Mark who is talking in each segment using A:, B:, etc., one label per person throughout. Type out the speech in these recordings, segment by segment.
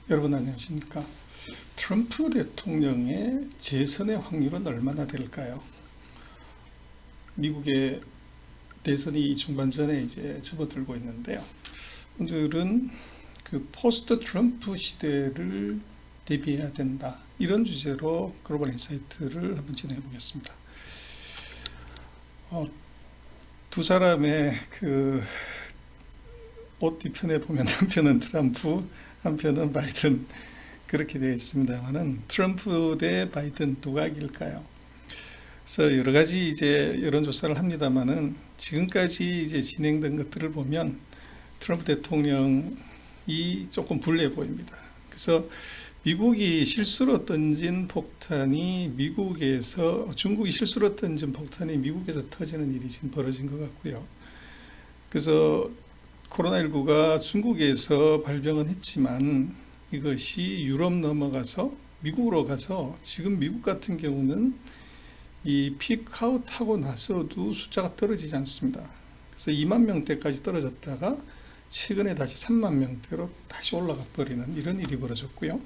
A: 여러분 안녕하십니까? 트럼프 대통령의 재선의 확률은 얼마나 될까요? 미국의 대선이 중반전에 이제 접어들고 있는데요. 오늘은 그 포스트 트럼프 시대를 대비해야 된다, 이런 주제로 글로벌 인사이트를 한번 진행해 보겠습니다. 두 사람의 그 옷 뒤편에 보면 한편은 트럼프, 한편은 바이든, 그렇게 되어 있습니다만은 트럼프 대 바이든 누가 이길까요? 그래서 여러 가지 이제 여론조사를 합니다만은 지금까지 이제 진행된 것들을 보면 트럼프 대통령이 조금 불리해 보입니다. 그래서 미국이 실수로 던진 폭탄이 중국이 실수로 던진 폭탄이 미국에서 터지는 일이 지금 벌어진 것 같고요. 그래서 코로나19가 중국에서 발병은 했지만 이것이 유럽 넘어가서 미국으로 가서 지금 미국 같은 경우는 이 피크아웃 하고 나서도 숫자가 떨어지지 않습니다. 그래서 2만 명대까지 떨어졌다가 최근에 다시 3만 명대로 다시 올라가 버리는 이런 일이 벌어졌고요.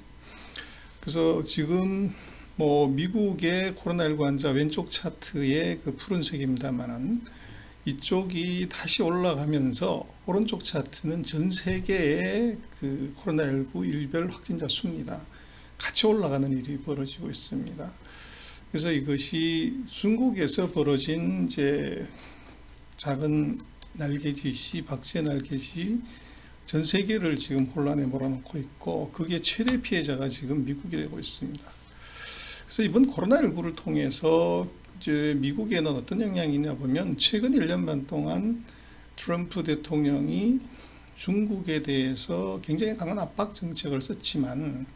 A: 그래서 지금 미국의 코로나19 환자 왼쪽 차트의 그 푸른색입니다만은 이쪽이 다시 올라가면서 오른쪽 차트는 전 세계의 그 코로나19 일별 확진자 수입니다. 같이 올라가는 일이 벌어지고 있습니다. 그래서 이것이 중국에서 벌어진 이제 작은 날개짓이, 박쥐의 날개짓이 전 세계를 지금 혼란에 몰아넣고 있고, 그게 최대 피해자가 지금 미국이 되고 있습니다. 그래서 이번 코로나19를 통해서 이제 미국에는 어떤 영향이 있냐 보면, 최근 1년 반 동안 트럼프 대통령이 중국에 대해서 굉장히 강한 압박 정책을 썼지만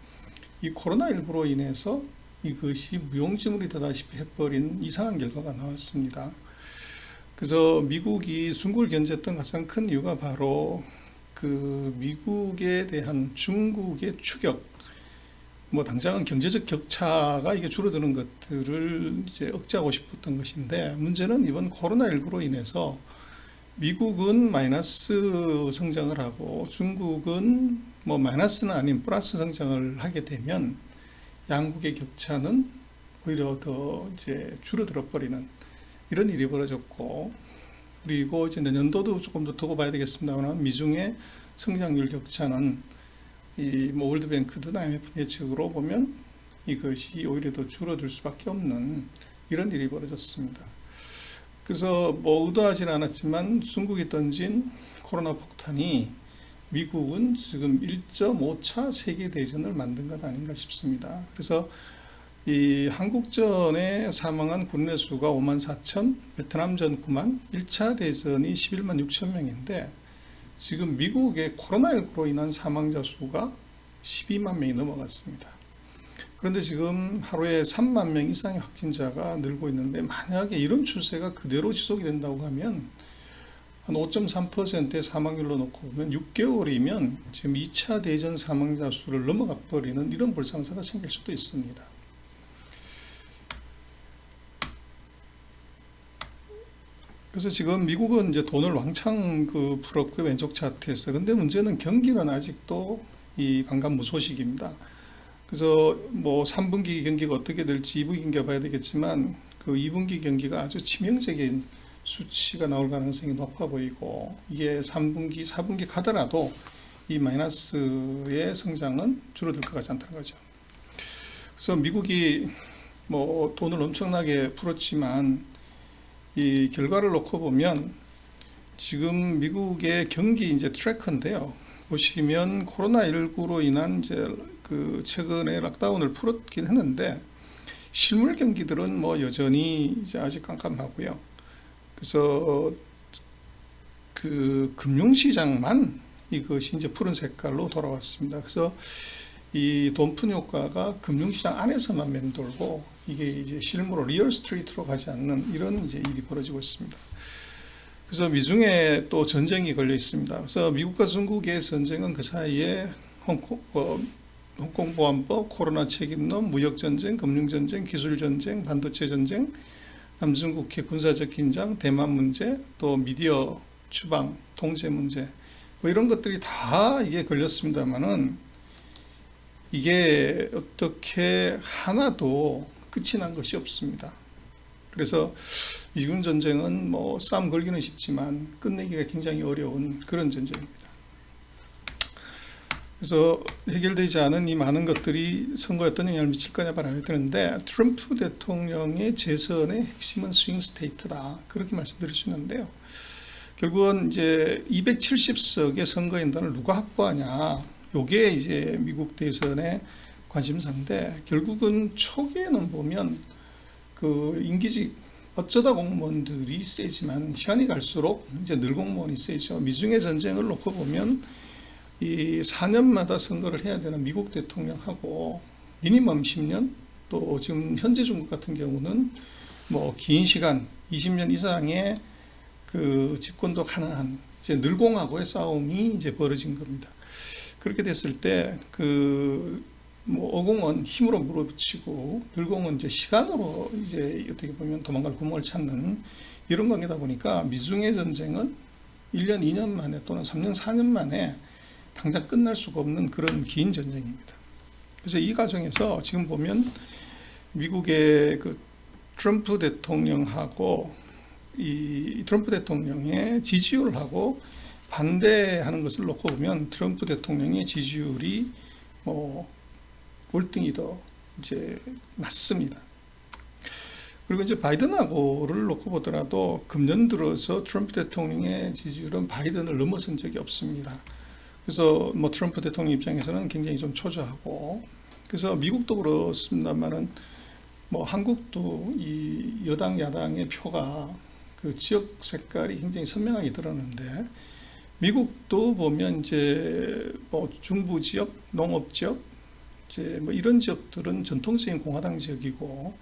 A: 이 코로나19로 인해서 이것이 무용지물이 되다시피 해버린 이상한 결과가 나왔습니다. 그래서 미국이 중국을 견제했던 가장 큰 이유가 바로 그 미국에 대한 중국의 추격, 당장은 경제적 격차가 이게 줄어드는 것들을 이제 억제하고 싶었던 것인데, 문제는 이번 코로나19로 인해서 미국은 마이너스 성장을 하고 중국은 마이너스는 아닌 플러스 성장을 하게 되면 양국의 격차는 오히려 더 이제 줄어들어 버리는 이런 일이 벌어졌고, 그리고 이제 내년도도 조금 더 두고 봐야 되겠습니다만 미중의 성장률 격차는 이 월드뱅크든 IMF 예측으로 보면 이것이 오히려 더 줄어들 수밖에 없는 이런 일이 벌어졌습니다. 그래서 의도하지는 않았지만 중국이 던진 코로나 폭탄이 미국은 지금 1.5차 세계대전을 만든 것 아닌가 싶습니다. 그래서 이 한국전에 사망한 군인의 수가 5만 4천, 베트남전 9만, 1차 대전이 11만 6천 명인데 지금 미국의 코로나19로 인한 사망자 수가 12만 명이 넘어갔습니다. 그런데 지금 하루에 3만 명 이상의 확진자가 늘고 있는데, 만약에 이런 추세가 그대로 지속이 된다고 하면 한 5.3%의 사망률로 놓고 보면 6개월이면 지금 2차 대전 사망자 수를 넘어가 버리는 이런 불상사가 생길 수도 있습니다. 그래서 지금 미국은 이제 돈을 왕창 풀었고요, 왼쪽 차트에서. 근데 문제는 경기는 아직도 이 강간무소식입니다. 그래서 3분기 경기가 어떻게 될지 2분기 경기가 봐야 되겠지만, 그 2분기 경기가 아주 치명적인 수치가 나올 가능성이 높아 보이고, 이게 3분기, 4분기 가더라도 이 마이너스의 성장은 줄어들 것 같지 않다는 거죠. 그래서 미국이 돈을 엄청나게 풀었지만 이 결과를 놓고 보면 지금 미국의 경기 이제 트래커인데요. 보시면 코로나19로 인한 이제 그 최근에 락다운을 풀었긴 했는데 실물 경기들은 여전히 이제 아직 깜깜하고요. 그래서 그 금융시장만 이것이 이제 푸른 색깔로 돌아왔습니다. 그래서 이 돈푼 효과가 금융시장 안에서만 맴돌고, 이게 이제 실무로 리얼 스트리트로 가지 않는 이런 이제 일이 벌어지고 있습니다. 그래서 미중에 또 전쟁이 걸려 있습니다. 그래서 미국과 중국의 전쟁은 그 사이에 홍콩보안법, 코로나 책임론, 무역전쟁, 금융전쟁, 기술전쟁, 반도체 전쟁, 남중국해 군사적 긴장, 대만 문제, 또 미디어 추방, 통제 문제, 이런 것들이 다 이게 걸렸습니다만은 이게 어떻게 하나도 끝이 난 것이 없습니다. 그래서 미중 전쟁은 뭐 싸움 걸기는 쉽지만 끝내기가 굉장히 어려운 그런 전쟁입니다. 그래서 해결되지 않은 이 많은 것들이 선거에 어떤 영향을 미칠 거냐 봐야 되는데, 트럼프 대통령의 재선의 핵심은 스윙 스테이트다, 그렇게 말씀드릴 수 있는데요. 결국은 이제 270석의 선거인단을 누가 확보하냐, 요게 이제 미국 대선의 관심사인데, 결국은 초기에는 보면 그 임기직 어쩌다 공무원들이 세지만 시간이 갈수록 이제 늘 공무원이 세죠. 미중의 전쟁을 놓고 보면 이 4년마다 선거를 해야 되는 미국 대통령하고 미니멈 10년, 또 지금 현재 중국 같은 경우는 뭐 긴 시간 20년 이상의 그 집권도 가능한 이제 늘공하고의 싸움이 이제 벌어진 겁니다. 그렇게 됐을 때 그 뭐 어공은 힘으로 물어붙이고 늘공은 이제 시간으로 이제 어떻게 보면 도망갈 구멍을 찾는 이런 관계다 보니까 미중의 전쟁은 1년, 2년 만에 또는 3년, 4년 만에 당장 끝날 수가 없는 그런 긴 전쟁입니다. 그래서 이 과정에서 지금 보면 미국의 그 트럼프 대통령하고 이 트럼프 대통령의 지지율하고 반대하는 것을 놓고 보면 트럼프 대통령의 지지율이 뭐 월등히 더 이제 낮습니다. 그리고 이제 바이든하고를 놓고 보더라도 금년 들어서 트럼프 대통령의 지지율은 바이든을 넘어선 적이 없습니다. 그래서 뭐 트럼프 대통령 입장에서는 굉장히 좀 초조하고, 그래서 미국도 그렇습니다만은 뭐 한국도 이 여당 야당의 표가 그 지역 색깔이 굉장히 선명하게 드러나는데, 미국도 보면 이제 뭐 중부 지역, 농업 지역, 이제 뭐 이런 지역들은 전통적인 공화당 지역이고,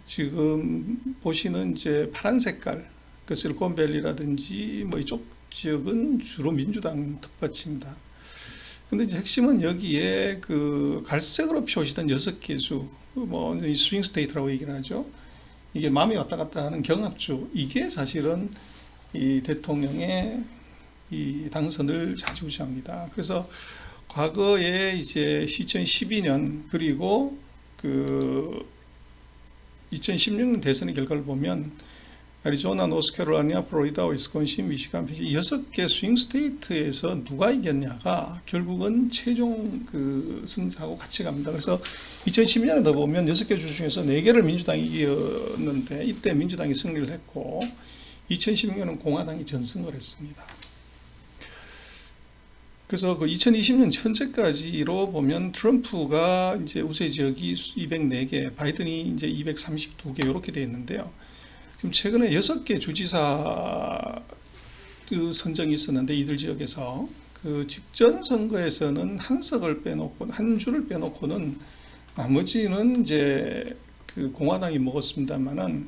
A: 지금 보시는 이제 파란 색깔, 그 실리콘밸리라든지 뭐 이쪽 지역은 주로 민주당 텃밭입니다. 근데 이제 핵심은 여기에 그 갈색으로 표시된 6개 주, 뭐 스윙 스테이트라고 얘기를 하죠. 이게 마음이 왔다 갔다 하는 경합주, 이게 사실은 이 대통령의 이 당선을 좌지우지합니다. 그래서 과거에 이제 2012년 그리고 그 2016년 대선의 결과를 보면 애리조나, 노스캐롤라이나, 플로리다, 위스콘신, 미시간, 펜실베니아 6개 스윙 스테이트에서 누가 이겼냐가 결국은 최종 그 승자하고 같이 갑니다. 그래서 2010년에 더 보면 6개 주 중에서 4개를 민주당이 이겼는데 이때 민주당이 승리를 했고, 2016년은 공화당이 전승을 했습니다. 그래서 그 2020년 현재까지로 보면 트럼프가 이제 우세 지역이 204개, 바이든이 이제 232개 이렇게 되어 있는데요. 지금 최근에 6개 주지사 그 선정이 있었는데 이들 지역에서 그 직전 선거에서는 한 석을 빼놓고 한 주를 빼놓고는 나머지는 이제 그 공화당이 먹었습니다만은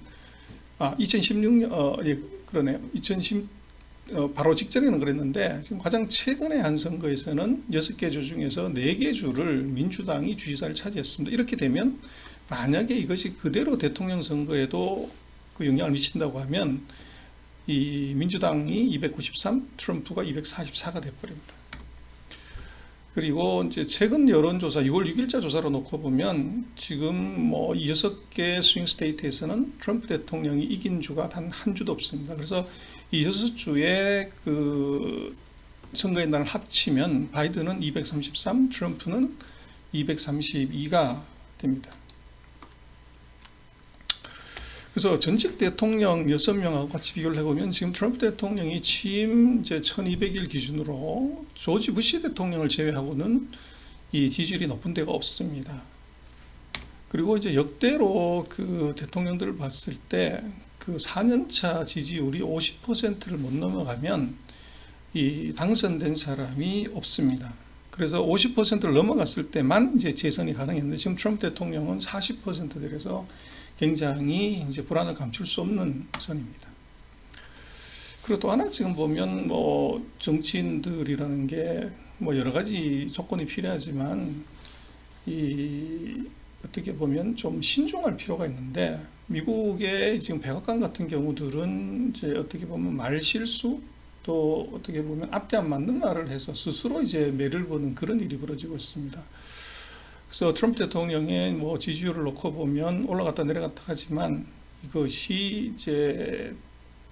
A: 2016년 예, 그러네요. 2010 바로 직전에는 그랬는데 지금 가장 최근에 한 선거에서는 6개 주 중에서 4개 주를 민주당이 주지사를 차지했습니다. 이렇게 되면 만약에 이것이 그대로 대통령 선거에도 그 영향을 미친다고 하면 이 민주당이 293, 트럼프가 244가 돼버립니다. 그리고 이제 최근 여론조사 6월 6일자 조사로 놓고 보면 지금 뭐 6개 스윙 스테이트에서는 트럼프 대통령이 이긴 주가 단 한 주도 없습니다. 그래서 이 6주의 그 선거의 날을 합치면 바이든은 233, 트럼프는 232가 됩니다. 그래서 전직 대통령 6명하고 같이 비교를 해보면 지금 트럼프 대통령이 취임 이제 1200일 기준으로 조지 부시 대통령을 제외하고는 이 지지율이 높은 데가 없습니다. 그리고 이제 역대로 그 대통령들을 봤을 때 그 4년차 지지율이 50%를 못 넘어가면 이 당선된 사람이 없습니다. 그래서 50%를 넘어갔을 때만 이제 재선이 가능했는데 지금 트럼프 대통령은 40%대라서 굉장히 이제 불안을 감출 수 없는 선입니다. 그리고 또 하나 지금 보면 뭐 정치인들이라는 게 뭐 여러 가지 조건이 필요하지만 이 어떻게 보면 좀 신중할 필요가 있는데, 미국의 지금 백악관 같은 경우들은 이제 어떻게 보면 말 실수, 또 어떻게 보면 앞뒤 안 맞는 말을 해서 스스로 이제 매를 버는 그런 일이 벌어지고 있습니다. 그래서 트럼프 대통령의 뭐 지지율을 놓고 보면 올라갔다 내려갔다 하지만 이것이 이제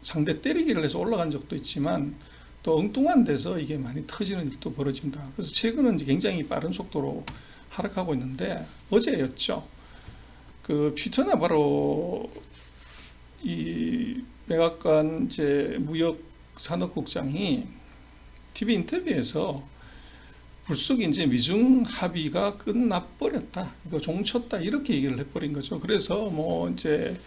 A: 상대 때리기를 해서 올라간 적도 있지만 또 엉뚱한 데서 이게 많이 터지는 일도 벌어집니다. 그래서 최근은 이제 굉장히 빠른 속도로 하락하고 있는데 어제였죠. 그 피터 나바로 이 백악관 이제 무역 산업국장이 TV 인터뷰에서 불쑥 이제 미중 합의가 끝나버렸다, 이거 종쳤다, 이렇게 얘기를 해버린 거죠. 그래서 뭐 이제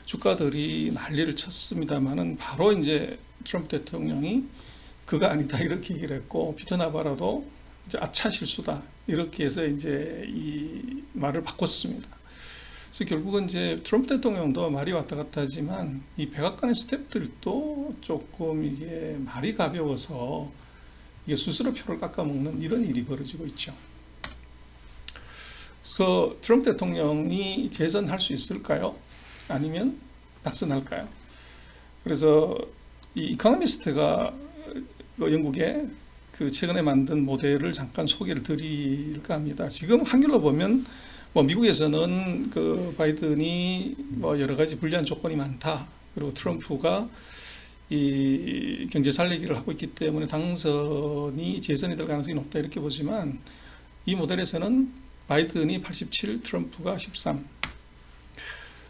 A: 주가들이 난리를 쳤습니다만은 바로 이제 트럼프 대통령이 그가 아니다 이렇게 얘기를 했고, 피터 나바로도 이제 아차 실수다 이렇게 해서 이제 이 말을 바꿨습니다. 그래서 결국은 이제 트럼프 대통령도 말이 왔다 갔다 하지만 이 백악관의 스태프들도 조금 이게 말이 가벼워서 이게 스스로 표를 깎아먹는 이런 일이 벌어지고 있죠. 그래서 트럼프 대통령이 재선할 수 있을까요? 아니면 낙선할까요? 그래서 이 이코노미스트가 영국의 그 최근에 만든 모델을 잠깐 소개를 드릴까 합니다. 지금 확률로 보면 뭐 미국에서는 그 바이든이 뭐 여러 가지 불리한 조건이 많다, 그리고 트럼프가 이 경제 살리기를 하고 있기 때문에 당선이 재선이 될 가능성이 높다 이렇게 보지만, 이 모델에서는 바이든이 87, 트럼프가 13.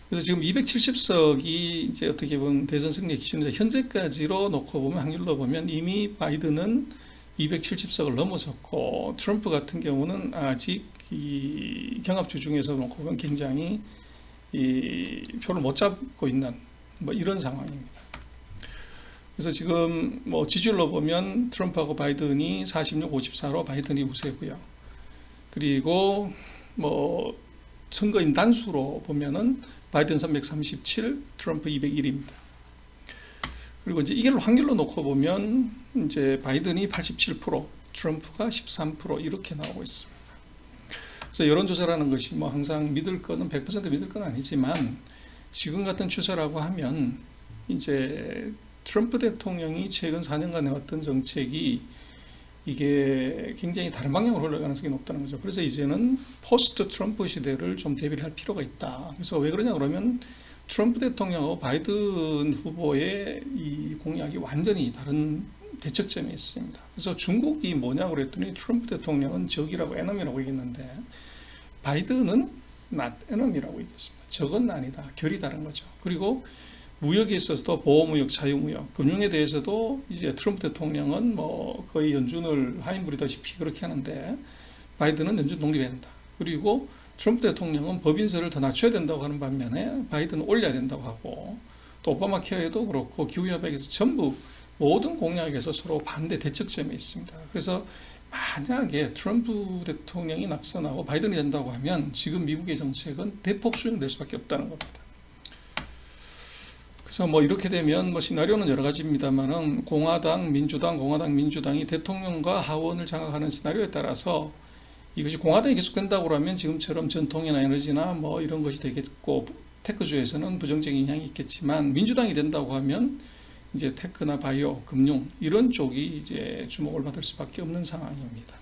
A: 그래서 지금 270석이 이제 어떻게 보면 대선 승리 기준인데, 현재까지로 놓고 보면 확률로 보면 이미 바이든은 270석을 넘어섰고, 트럼프 같은 경우는 아직 이 경합주 중에서 놓고 보면 굉장히 이 표를 못 잡고 있는 뭐 이런 상황입니다. 그래서 지금 뭐 지지율로 보면 트럼프하고 바이든이 46, 54로 바이든이 우세고요. 그리고 뭐 선거인 단수로 보면은 바이든 337, 트럼프 201입니다. 그리고 이제 이걸 확률로 놓고 보면 이제 바이든이 87%, 트럼프가 13% 이렇게 나오고 있습니다. 그래서 여론조사라는 것이 뭐 항상 믿을 거는 100% 믿을 건 아니지만, 지금 같은 추세라고 하면 이제 트럼프 대통령이 최근 4년간 해왔던 정책이 이게 굉장히 다른 방향으로 흘러갈 가능성이 높다는 거죠. 그래서 이제는 포스트 트럼프 시대를 좀 대비를 할 필요가 있다. 그래서 왜 그러냐 그러면 트럼프 대통령하고 바이든 후보의 이 공약이 완전히 다른 대척점이 있습니다. 그래서 중국이 뭐냐고 그랬더니 트럼프 대통령은 적이라고, 에너미라고 얘기했는데, 바이든은 not enemy라고 얘기했습니다. 적은 아니다, 결이 다른 거죠. 그리고 무역에 있어서도 보호무역, 자유무역, 금융에 대해서도 이제 트럼프 대통령은 뭐 거의 연준을 하인 부리다시피 그렇게 하는데, 바이든은 연준 독립해야 된다. 그리고 트럼프 대통령은 법인세를 더 낮춰야 된다고 하는 반면에 바이든은 올려야 된다고 하고, 또 오바마 케어에도 그렇고 기후협약에서 전부 모든 공약에서 서로 반대 대척점에 있습니다. 그래서 만약에 트럼프 대통령이 낙선하고 바이든이 된다고 하면 지금 미국의 정책은 대폭 수용될 수밖에 없다는 겁니다. 그래서 뭐 이렇게 되면 뭐 시나리오는 여러 가지입니다만은 공화당, 민주당이 대통령과 하원을 장악하는 시나리오에 따라서 이것이 공화당이 계속된다고 하면 지금처럼 전통이나 에너지나 뭐 이런 것이 되겠고, 테크주에서는 부정적인 영향이 있겠지만, 민주당이 된다고 하면 이제 테크나 바이오, 금융 이런 쪽이 이제 주목을 받을 수밖에 없는 상황입니다.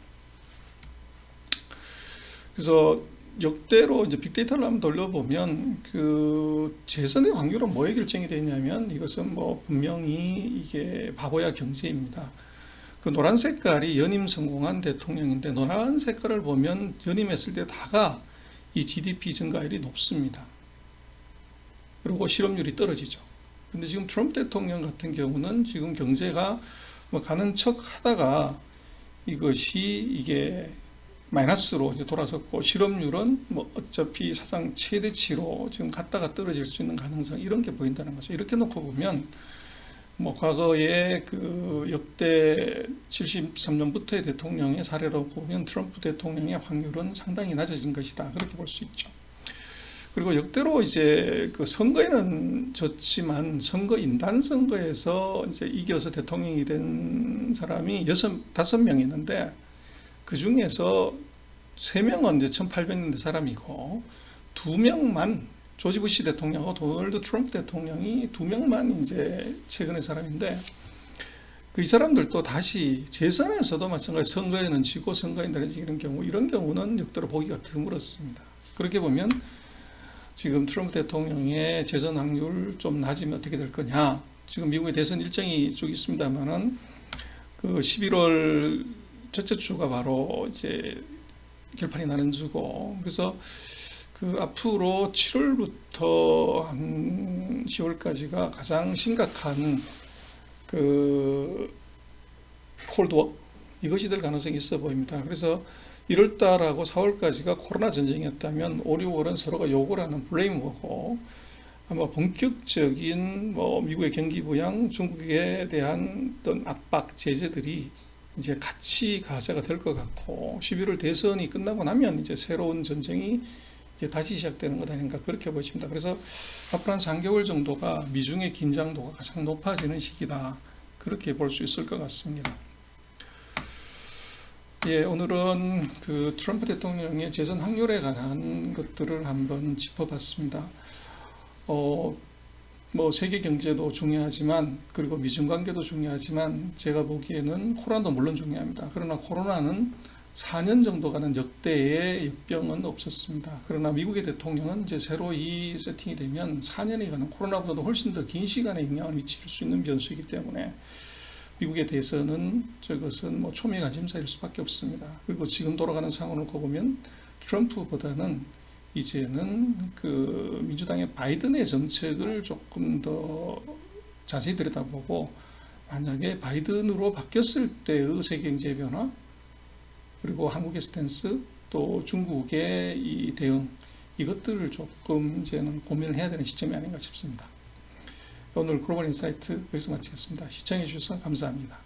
A: 그래서 역대로 이제 빅데이터를 한번 돌려보면 그 재선의 확률은 뭐에 결정이 되냐면, 이것은 뭐 분명히 이게 바보야 경제입니다. 그 노란 색깔이 연임 성공한 대통령인데, 노란 색깔을 보면 연임했을 때 다가 이 GDP 증가율이 높습니다. 그리고 실업률이 떨어지죠. 근데 지금 트럼프 대통령 같은 경우는 지금 경제가 뭐 가는 척 하다가 이것이 이게 마이너스로 이제 돌아섰고, 실업률은 뭐 어차피 사상 최대치로 지금 갔다가 떨어질 수 있는 가능성, 이런 게 보인다는 거죠. 이렇게 놓고 보면 뭐 과거에 그 역대 73년부터의 대통령의 사례로 보면 트럼프 대통령의 확률은 상당히 낮아진 것이다, 그렇게 볼 수 있죠. 그리고 역대로 이제 그 선거에는 졌지만 선거 인단 선거에서 이제 이겨서 대통령이 된 사람이 5명 있는데, 그 중에서 3명은 이제 1800년대 사람이고, 2명만 조지 부시 대통령하고 도널드 트럼프 대통령이 2명만 이제 최근의 사람인데, 그 이 사람들도 다시 재선에서도 마찬가지 선거에는 지고 선거에 내려지는 경우 이런 경우는 역대로 보기가 드물었습니다. 그렇게 보면 지금 트럼프 대통령의 재선 확률 좀 낮으면 어떻게 될 거냐. 지금 미국의 대선 일정이 쭉 있습니다만은 그 11월 첫째 주가 바로 이제 결판이 나는 주고 그래서 그 앞으로 7월부터 한 10월까지가 가장 심각한 그 콜드워 이것이 될 가능성이 있어 보입니다. 그래서 1월달하고 4월까지가 코로나 전쟁이었다면 5, 6월은 서로가 욕을 하는 블레임워고 아마 본격적인 뭐 미국의 경기 부양, 중국에 대한 어떤 압박, 제재들이 이제 같이 가세가 될 것 같고 11월 대선이 끝나고 나면 이제 새로운 전쟁이 이제 다시 시작되는 것 아닌가 그렇게 보십니다. 그래서 앞으로 한 3개월 정도가 미중의 긴장도가 가장 높아지는 시기다 그렇게 볼 수 있을 것 같습니다. 예, 오늘은 그 트럼프 대통령의 재선 확률에 관한 것들을 한번 짚어봤습니다. 뭐 세계 경제도 중요하지만 그리고 미중 관계도 중요하지만 제가 보기에는 코로나도 물론 중요합니다. 그러나 코로나는 4년 정도 가는 역대의 역병은 없었습니다. 그러나 미국의 대통령은 이제 새로 이 세팅이 되면 4년이 가는 코로나보다도 훨씬 더 긴 시간에 영향을 미칠 수 있는 변수이기 때문에 미국의 대선은 저것은 뭐 초미관심사일 수밖에 없습니다. 그리고 지금 돌아가는 상황을 보면 트럼프보다는 이제는 그 민주당의 바이든의 정책을 조금 더 자세히 들여다보고 만약에 바이든으로 바뀌었을 때의 세계 경제 변화 그리고 한국의 스탠스 또 중국의 이 대응 이것들을 조금 이제는 고민을 해야 되는 시점이 아닌가 싶습니다. 오늘 글로벌 인사이트 여기서 마치겠습니다. 시청해 주셔서 감사합니다.